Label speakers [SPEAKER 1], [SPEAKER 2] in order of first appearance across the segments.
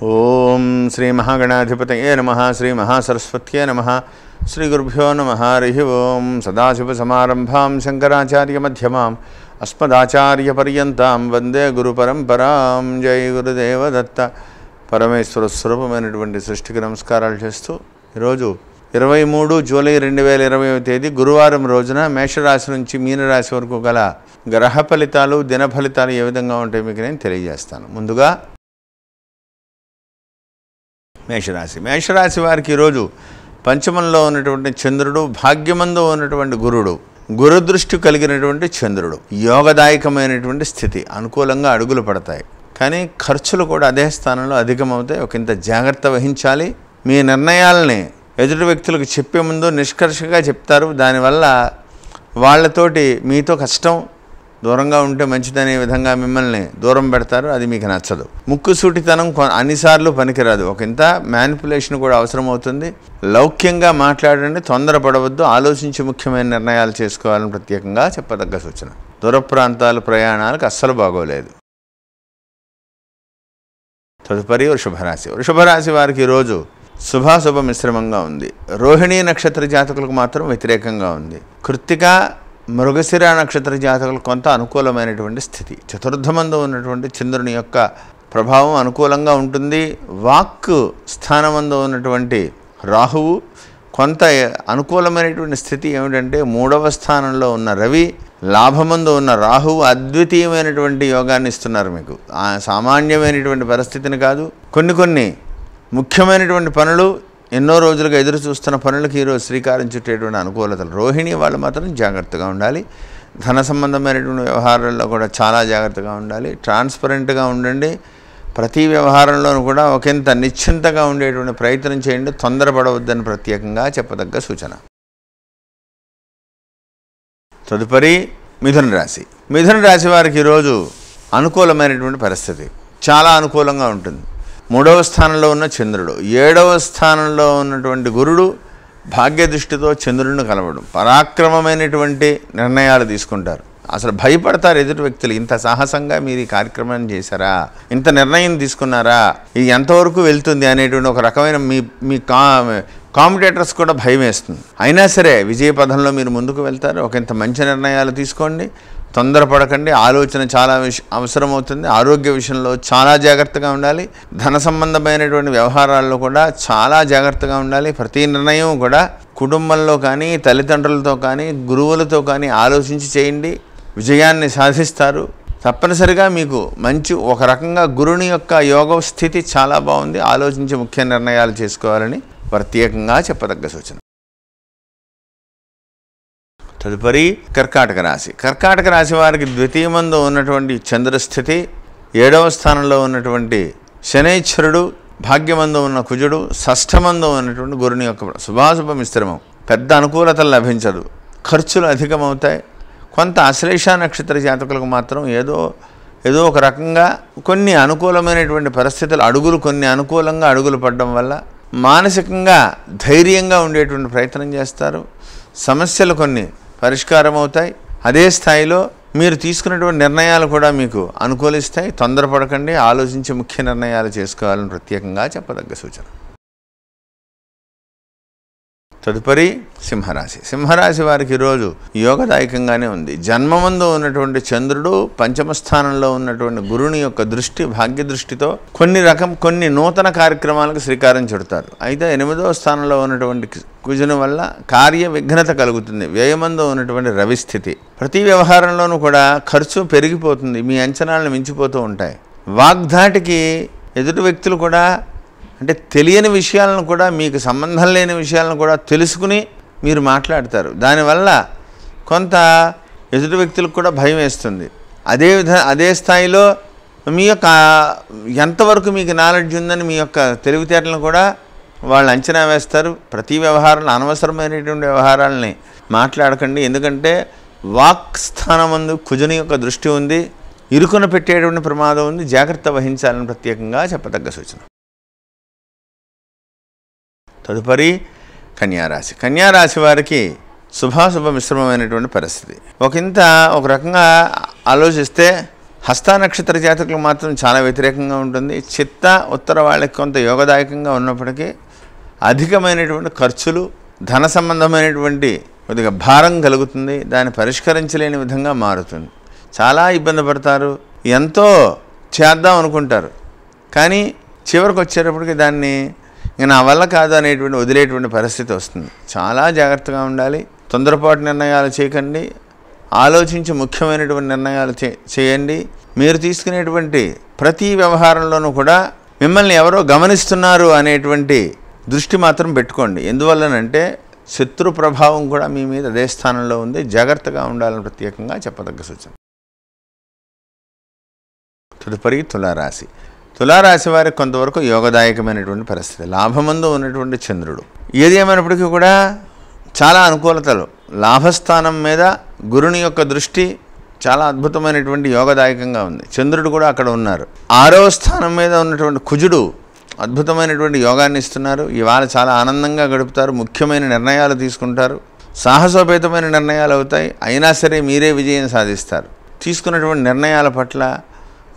[SPEAKER 1] ఓం శ్రీ మహాగణాధిపతయే నమః శ్రీ మహాసరస్వత్యే నమః శ్రీ గురుభ్యో నమః హరి ఓం సదాశివసమారంభాం శంకరాచార్యమధ్యమాం అస్మదాచార్యపర్యంతాం వందే గురుపరంపరాం. జై గురుదేవ దత్త. పరమేశ్వర స్వరూపమైనటువంటి సృష్టికి నమస్కారాలు చేస్తూ ఈరోజు 23 జూలై 2020 తేదీ గురువారం రోజున మేషరాశి నుంచి మీనరాశి వరకు గల గ్రహ ఫలితాలు దిన ఫలితాలు ఏ విధంగా ఉంటాయి మీకు నేను తెలియజేస్తాను. ముందుగా మేషరాశి వారికి ఈరోజు పంచమంలో ఉన్నటువంటి చంద్రుడు, భాగ్యమందు ఉన్నటువంటి గురుడు, గురుదృష్టి కలిగినటువంటి చంద్రుడు, యోగదాయకమైనటువంటి స్థితి, అనుకూలంగా అడుగులు పడతాయి. కానీ ఖర్చులు కూడా అదే స్థానంలో అధికమవుతాయి. ఒకంత జాగ్రత్త వహించాలి. మీ నిర్ణయాలని ఎదుటి వ్యక్తులకు చెప్పే ముందు నిష్కర్షగా చెప్తారు. దానివల్ల వాళ్ళతోటి మీతో కష్టం, దూరంగా ఉంటే మంచిదనే విధంగా మిమ్మల్ని దూరం పెడతారు. అది మీకు నచ్చదు. ముక్కుసూటితనం అన్నిసార్లు పనికిరాదు. ఒకంత మ్యానిపులేషన్ కూడా అవసరమవుతుంది. లౌక్యంగా మాట్లాడండి, తొందరపడవద్దు. ఆలోచించి ముఖ్యమైన నిర్ణయాలు చేసుకోవాలని ప్రత్యేకంగా చెప్పదగ్గ సూచన. దూర ప్రాంతాలు ప్రయాణాలకు అస్సలు బాగోలేదు. తదుపరి వృషభరాశి వారికి ఈరోజు శుభాశుభ మిశ్రమంగా ఉంది. రోహిణీ నక్షత్ర జాతకులకు మాత్రం వ్యతిరేకంగా ఉంది. కృత్తిక, మృగశిర నక్షత్ర జాతకులకు కొంత అనుకూలమైనటువంటి స్థితి. చతుర్థమందు ఉన్నటువంటి చంద్రుని యొక్క ప్రభావం అనుకూలంగా ఉంటుంది. వాక్ స్థానమందు ఉన్నటువంటి రాహువు కొంత అనుకూలమైనటువంటి స్థితి ఏమిటంటే 3వ స్థానంలో ఉన్న రవి, లాభమందు ఉన్న రాహువు అద్వితీయమైనటువంటి యోగాన్ని ఇస్తున్నారు మీకు. సామాన్యమైనటువంటి పరిస్థితిని కాదు. కొన్ని ముఖ్యమైనటువంటి పనులు, ఎన్నో రోజులుగా ఎదురు చూస్తున్న పనులకు ఈరోజు శ్రీకారం చుట్టేటువంటి అనుకూలతలు. రోహిణి వాళ్ళు మాత్రం జాగ్రత్తగా ఉండాలి. ధన సంబంధమైనటువంటి వ్యవహారాల్లో కూడా చాలా జాగ్రత్తగా ఉండాలి. ట్రాన్స్పరెంట్గా ఉండండి. ప్రతి వ్యవహారంలోనూ కూడా ఒకంత నిశ్చింతగా ఉండేటువంటి ప్రయత్నం చేయండి. తొందరపడవద్దని ప్రత్యేకంగా చెప్పదగ్గ సూచన. తదుపరి మిథున రాశి వారికి ఈరోజు అనుకూలమైనటువంటి పరిస్థితి, చాలా అనుకూలంగా ఉంటుంది. 3వ స్థానంలో ఉన్న చంద్రుడు, 7వ స్థానంలో ఉన్నటువంటి గురుడు భాగ్య దృష్టితో చంద్రుడిని కలవడం. పరాక్రమమైనటువంటి నిర్ణయాలు తీసుకుంటారు. అసలు భయపడతారు ఎదుటి వ్యక్తులు. ఇంత సాహసంగా మీరు ఈ కార్యక్రమాన్ని చేశారా, ఇంత నిర్ణయం తీసుకున్నారా, ఇది ఎంతవరకు వెళ్తుంది అనేటువంటి ఒక రకమైన మీ కాంపిటేటర్స్ కూడా భయం వేస్తుంది. అయినా సరే విజయ పథంలో మీరు ముందుకు వెళ్తారు. ఒకంత మంచి నిర్ణయాలు తీసుకోండి. తొందరపడకండి. ఆలోచన చాలా అవసరమవుతుంది. ఆరోగ్య విషయంలో చాలా జాగ్రత్తగా ఉండాలి. ధన సంబంధమైనటువంటి వ్యవహారాల్లో కూడా చాలా జాగ్రత్తగా ఉండాలి. ప్రతి నిర్ణయం కూడా కుటుంబంలో కానీ, తల్లిదండ్రులతో కానీ, గురువులతో కానీ ఆలోచించి చేయండి. విజయాన్ని సాధిస్తారు. తప్పనిసరిగా మీకు మంచి ఒక రకంగా గురుని యొక్క యోగ స్థితి చాలా బాగుంది. ఆలోచించి ముఖ్య నిర్ణయాలు చేసుకోవాలని ప్రత్యేకంగా చెప్పదగ్గ సూచన. తదుపరి కర్కాటక రాశి వారికి ద్వితీయమందు ఉన్నటువంటి చంద్రస్థితి, 7వ స్థానంలో ఉన్నటువంటి శనైశ్వరుడు, భాగ్యమందు ఉన్న కుజుడు, షష్ఠమందు ఉన్నటువంటి గురుని యొక్క శుభాశుభ మిశ్రమం. పెద్ద అనుకూలతలు లభించదు. ఖర్చులు అధికమవుతాయి. కొంత అశ్లేష నక్షత్ర జాతకులకు మాత్రం ఏదో ఒక రకంగా కొన్ని అనుకూలమైనటువంటి పరిస్థితులు, కొన్ని అనుకూలంగా అడుగులు పడడం వల్ల మానసికంగా ధైర్యంగా ఉండేటువంటి ప్రయత్నం చేస్తారు. సమస్యలు కొన్ని పరిష్కారం అవుతాయి. అదే స్థాయిలో మీరు తీసుకున్నటువంటి నిర్ణయాలు కూడా మీకు అనుకూలిస్తాయి. తొందరపడకండి. ఆలోచించి ముఖ్య నిర్ణయాలు చేసుకోవాలని ప్రత్యేకంగా చెప్పదగ్గ సూచన. తదుపరి సింహరాశి వారికి ఈరోజు యోగదాయకంగానే ఉంది. జన్మమందు ఉన్నటువంటి చంద్రుడు, 5వ స్థానంలో ఉన్నటువంటి గురుని యొక్క దృష్టి, భాగ్య దృష్టితో కొన్ని నూతన కార్యక్రమాలకు శ్రీకారం చుడతారు. అయితే 8వ స్థానంలో ఉన్నటువంటి కుజుని వల్ల కార్య విఘ్నత కలుగుతుంది. వ్యయమందు ఉన్నటువంటి రవి స్థితి. ప్రతి వ్యవహారంలోనూ కూడా ఖర్చు పెరిగిపోతుంది. మీ అంచనాలను మించిపోతూ ఉంటాయి. వాగ్ధాటికి ఎదుటి వ్యక్తులు కూడా, అంటే తెలియని విషయాలను కూడా, మీకు సంబంధం లేని విషయాలను కూడా తెలుసుకుని మీరు మాట్లాడతారు. దానివల్ల కొంత ఎదుటి వ్యక్తులకు కూడా భయం వేస్తుంది. అదే స్థాయిలో మీ యొక్క ఎంతవరకు మీకు నాలెడ్జ్ ఉందని మీ యొక్క తెలివితేటలను కూడా వాళ్ళు అంచనా వేస్తారు. ప్రతి వ్యవహారంలో అనవసరమైనటువంటి వ్యవహారాలని మాట్లాడకండి. ఎందుకంటే వాక్ స్థానమందు కుజుని యొక్క దృష్టి ఉంది. ఇరుకున పెట్టేటువంటి ప్రమాదం ఉంది. జాగ్రత్త వహించాలని ప్రత్యేకంగా చెప్పదగ్గ సూచన. తదుపరి కన్యారాశి వారికి శుభాశుభ మిశ్రమమైనటువంటి పరిస్థితి. ఒక రకంగా ఆలోచిస్తే హస్త నక్షత్ర జాతకులకు మాత్రం చాలా వ్యతిరేకంగా ఉంటుంది. చిత్త ఉత్తర వాళ్ళకి కొంత యోగదాయకంగా ఉన్నప్పటికీ అధికమైనటువంటి ఖర్చులు, ధన సంబంధమైనటువంటి కొద్దిగా భారం కలుగుతుంది. దాన్ని పరిష్కరించలేని విధంగా మారుతుంది. చాలా ఇబ్బంది పడతారు. ఎంతో చేద్దాం అనుకుంటారు, కానీ చివరికి వచ్చేటప్పటికి దాన్ని ఇంక నా వల్ల కాదు అనేటువంటి వదిలేటువంటి పరిస్థితి వస్తుంది. చాలా జాగ్రత్తగా ఉండాలి. తొందరపాటు నిర్ణయాలు చేయకండి. ఆలోచించి ముఖ్యమైనటువంటి నిర్ణయాలు చేయండి. మీరు తీసుకునేటువంటి ప్రతి వ్యవహారంలోనూ కూడా మిమ్మల్ని ఎవరో గమనిస్తున్నారు అనేటువంటి దృష్టి మాత్రం పెట్టుకోండి. ఎందువల్లనంటే శత్రు ప్రభావం కూడా మీ మీద అదే స్థానంలో ఉంది. జాగ్రత్తగా ఉండాలని ప్రత్యేకంగా చెప్పదగ్గ సూచన. తదుపరి తులారాశి. తులారాశి వారికి కొంతవరకు యోగదాయకమైనటువంటి పరిస్థితి. లాభమందు ఉన్నటువంటి చంద్రుడు. ఏది ఏమైనప్పటికీ కూడా చాలా అనుకూలతలు. లాభస్థానం మీద గురుని యొక్క దృష్టి చాలా అద్భుతమైనటువంటి యోగదాయకంగా ఉంది. చంద్రుడు కూడా అక్కడ ఉన్నారు. 6వ స్థానం మీద ఉన్నటువంటి కుజుడు అద్భుతమైనటువంటి యోగాన్ని ఇస్తున్నారు. ఇవాళ చాలా ఆనందంగా గడుపుతారు. ముఖ్యమైన నిర్ణయాలు తీసుకుంటారు. సాహసోపేతమైన నిర్ణయాలు అవుతాయి. అయినా సరే మీరే విజయం సాధిస్తారు. తీసుకున్నటువంటి నిర్ణయాల పట్ల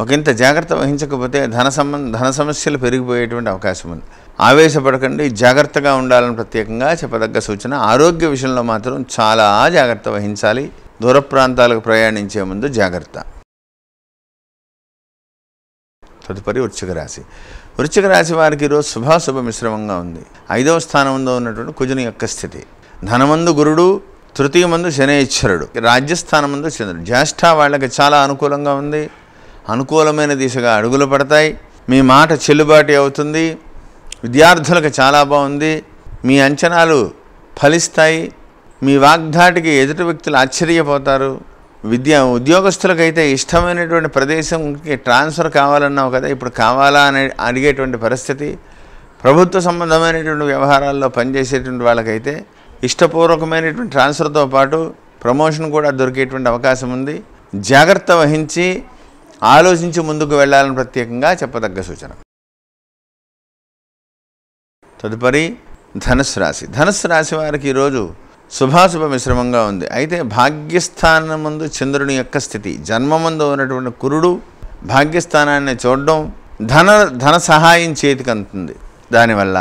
[SPEAKER 1] ఒకంత జాగ్రత్త వహించకపోతే ధన సమస్యలు పెరిగిపోయేటువంటి అవకాశం ఉంది. ఆవేశపడకండి. జాగ్రత్తగా ఉండాలని ప్రత్యేకంగా చెప్పదగ్గ సూచన. ఆరోగ్య విషయంలో మాత్రం చాలా జాగ్రత్త వహించాలి. దూర ప్రాంతాలకు ప్రయాణించే ముందు జాగ్రత్త. తదుపరి వృశ్చిక రాశి. వృశ్చిక రాశి వారికి ఈరోజు శుభాశుభ మిశ్రమంగా ఉంది. 5వ స్థానంలో ఉన్నటువంటి కుజుని యొక్క స్థితి. ధనమందు గురుడు, తృతీయమందు శనైశ్వరుడు, రాజ్యస్థానమందు చంద్రుడు. జ్యేష్ఠ వాళ్ళకి చాలా అనుకూలంగా ఉంది. అనుకూలమైన దిశగా అడుగులు పడతాయి. మీ మాట చెల్లుబాటు అవుతుంది. విద్యార్థులకు చాలా బాగుంది. మీ అంచనాలు ఫలిస్తాయి. మీ వాగ్ధాటికి ఎదుటి వ్యక్తులు ఆశ్చర్యపోతారు. ఉద్యోగస్తులకైతే ఇష్టమైనటువంటి ప్రదేశంకి ట్రాన్స్ఫర్ కావాలన్నావు కదా, ఇప్పుడు కావాలా అని అడిగేటువంటి పరిస్థితి. ప్రభుత్వ సంబంధమైనటువంటి వ్యవహారాల్లో పనిచేసేటువంటి వాళ్ళకైతే ఇష్టపూర్వకమైనటువంటి ట్రాన్స్ఫర్తో పాటు ప్రమోషన్ కూడా దొరికేటువంటి అవకాశం ఉంది. జాగ్రత్త వహించి ఆలోచించి ముందుకు వెళ్ళాలని ప్రత్యేకంగా చెప్పదగ్గ సూచన. తదుపరి ధనుస్సు రాశి. ధనుస్సు రాశి వారికి ఈరోజు శుభాశుభ మిశ్రమంగా ఉంది. అయితే భాగ్యస్థానమందు చంద్రుని యొక్క స్థితి. జన్మమందు ఉన్నటువంటి కురుడు భాగ్యస్థానాన్ని చూడడం, ధన సహాయం చేతికి అందుతుంది. దానివల్ల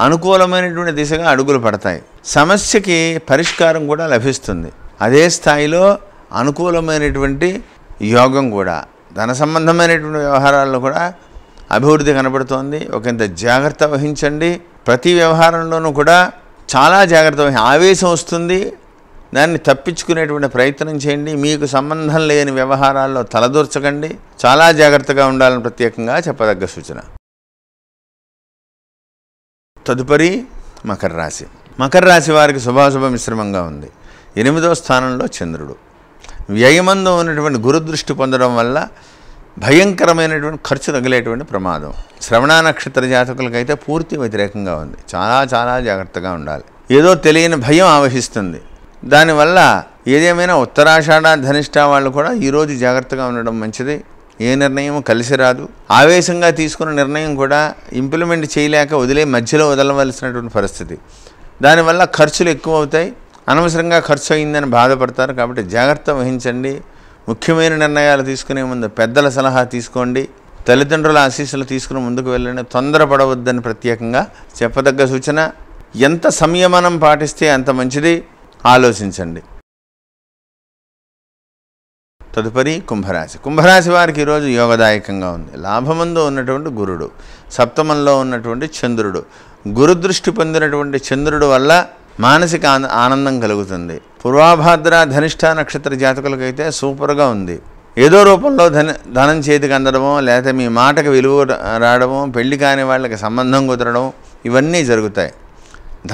[SPEAKER 1] అనుకూలమైనటువంటి దిశగా అడుగులు పడతాయి. సమస్యకి పరిష్కారం కూడా లభిస్తుంది. అదే స్థాయిలో అనుకూలమైనటువంటి యోగం కూడా. ధన సంబంధమైనటువంటి వ్యవహారాల్లో కూడా అభివృద్ధి కనబడుతోంది. ఒకంత జాగ్రత్త వహించండి. ప్రతి వ్యవహారంలోనూ కూడా చాలా జాగ్రత్త ఆవేశం వస్తుంది. దాన్ని తప్పించుకునేటువంటి ప్రయత్నం చేయండి. మీకు సంబంధం లేని వ్యవహారాల్లో తలదూర్చకండి. చాలా జాగ్రత్తగా ఉండాలని ప్రత్యేకంగా చెప్పదగ్గ సూచన. తదుపరి మకర రాశి. మకర రాశి వారికి శుభాశుభ మిశ్రమంగా ఉంది. 8వ స్థానంలో చంద్రుడు. వ్యయమందు ఉన్నటువంటి గురుదృష్టి పొందడం వల్ల భయంకరమైనటువంటి ఖర్చు తగిలేటువంటి ప్రమాదం. శ్రవణ నక్షత్ర జాతకులకైతే పూర్తి వ్యతిరేకంగా ఉంది. చాలా చాలా జాగ్రత్తగా ఉండాలి. ఏదో తెలియని భయం ఆవహిస్తుంది. దానివల్ల ఏదేమైనా ఉత్తరాషాఢ ధనిష్ట వాళ్ళు కూడా ఈరోజు జాగ్రత్తగా ఉండడం మంచిది. ఏ నిర్ణయం కలిసి రాదు. ఆవేశంగా తీసుకున్న నిర్ణయం కూడా ఇంప్లిమెంట్ చేయలేక మధ్యలో వదలవలసినటువంటి పరిస్థితి. దానివల్ల ఖర్చులు ఎక్కువ అవుతాయి. అనవసరంగా ఖర్చు అయిందని బాధపడతారు. కాబట్టి జాగ్రత్త వహించండి. ముఖ్యమైన నిర్ణయాలు తీసుకునే ముందు పెద్దల సలహా తీసుకోండి. తల్లిదండ్రుల ఆశీస్సులు తీసుకుని ముందుకు వెళ్ళండి. తొందరపడవద్దని ప్రత్యేకంగా చెప్పదగ్గ సూచన. ఎంత సంయమనం పాటిస్తే అంత మంచిది. ఆలోచించండి. తదుపరి కుంభరాశి. కుంభరాశి వారికి ఈరోజు యోగదాయకంగా ఉంది. లాభమందు ఉన్నటువంటి గురుడు, సప్తమంలో ఉన్నటువంటి చంద్రుడు. గురుదృష్టి పొందినటువంటి చంద్రుడు వల్ల మానసిక ఆనందం కలుగుతుంది. పూర్వాభాద్ర ధనిష్ట నక్షత్ర జాతకులకైతే సూపర్గా ఉంది. ఏదో రూపంలో ధనం చేతికి అందడమో, లేకపోతే మీ మాటకు విలువ రావడమో, పెళ్లి కాని వాళ్ళకి సంబంధం కుదరడం, ఇవన్నీ జరుగుతాయి.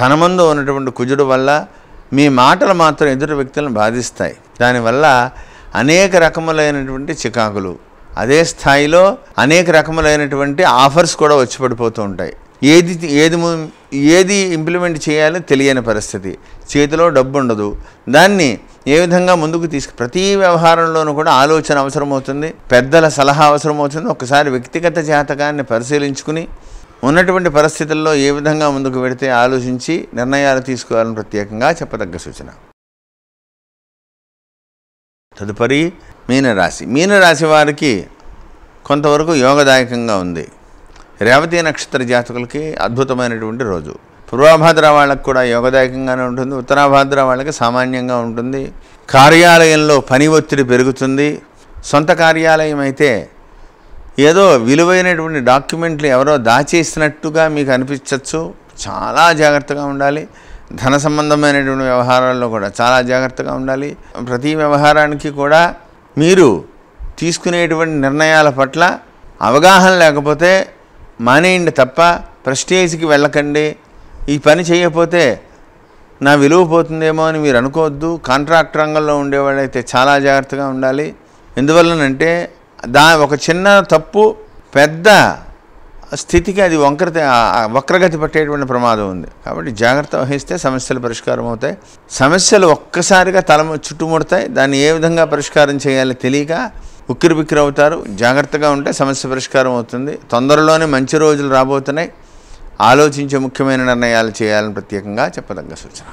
[SPEAKER 1] ధనమందు ఉన్నటువంటి కుజుడు వల్ల మీ మాటలు మాత్రం ఎదుటి వ్యక్తులను బాధిస్తాయి. దానివల్ల అనేక రకములైనటువంటి చికాకులు, అదే స్థాయిలో అనేక రకములైనటువంటి ఆఫర్స్ కూడా వచ్చి పడిపోతూ ఉంటాయి. ఏది ఇంప్లిమెంట్ చేయాలో తెలియని పరిస్థితి. చేతిలో డబ్బు ఉండదు. దాన్ని ఏ విధంగా ముందుకు ప్రతి వ్యవహారంలోనూ కూడా ఆలోచన అవసరమవుతుంది. పెద్దల సలహా అవసరమవుతుంది. ఒకసారి వ్యక్తిగత జాతకాన్ని పరిశీలించుకుని ఉన్నటువంటి పరిస్థితుల్లో ఏ విధంగా ముందుకు వెడితే ఆలోచించి నిర్ణయాలు తీసుకోవాలని ప్రత్యేకంగా చెప్పదగ్గ సూచన. తదుపరి మీనరాశి. మీనరాశి వారికి కొంతవరకు యోగదాయకంగా ఉంది. రేవతి నక్షత్ర జాతకులకి అద్భుతమైనటువంటి రోజు. పూర్వభాద్ర వాళ్ళకి కూడా యోగదాయకంగానే ఉంటుంది. ఉత్తరాభాద్ర వాళ్ళకి సామాన్యంగా ఉంటుంది. కార్యాలయంలో పని ఒత్తిడి పెరుగుతుంది. సొంత కార్యాలయం అయితే ఏదో విలువైనటువంటి డాక్యుమెంట్లు ఎవరో దాచేసినట్టుగా మీకు అనిపించవచ్చు. చాలా జాగ్రత్తగా ఉండాలి. ధన సంబంధమైనటువంటి వ్యవహారాల్లో కూడా చాలా జాగ్రత్తగా ఉండాలి. ప్రతి వ్యవహారానికి కూడా మీరు తీసుకునేటువంటి నిర్ణయాల పట్ల అవగాహన లేకపోతే మానేయండి తప్ప ప్రెస్టేజ్కి వెళ్ళకండి. ఈ పని చేయకపోతే నా విలువ పోతుందేమో అని మీరు అనుకోవద్దు. కాంట్రాక్ట్ రంగంలో ఉండేవాళ్ళైతే చాలా జాగ్రత్తగా ఉండాలి. ఎందువల్లనంటే ఒక చిన్న తప్పు పెద్ద స్థితికి అది వక్రగతి పట్టేటువంటి ప్రమాదం ఉంది. కాబట్టి జాగ్రత్త వహిస్తే సమస్యలు పరిష్కారం అవుతాయి. సమస్యలు ఒక్కసారిగా చుట్టుముడతాయి. దాన్ని ఏ విధంగా పరిష్కారం చేయాలో తెలియక ఉక్కిరిబిక్కిరి అవుతారు. జాగ్రత్తగా ఉంటే సమస్య పరిష్కారం అవుతుంది. తొందరలోనే మంచి రోజులు రాబోతున్నాయి. ఆలోచించే ముఖ్యమైన నిర్ణయాలు చేయాలని ప్రత్యేకంగా చెప్పదగ్గ సూచన.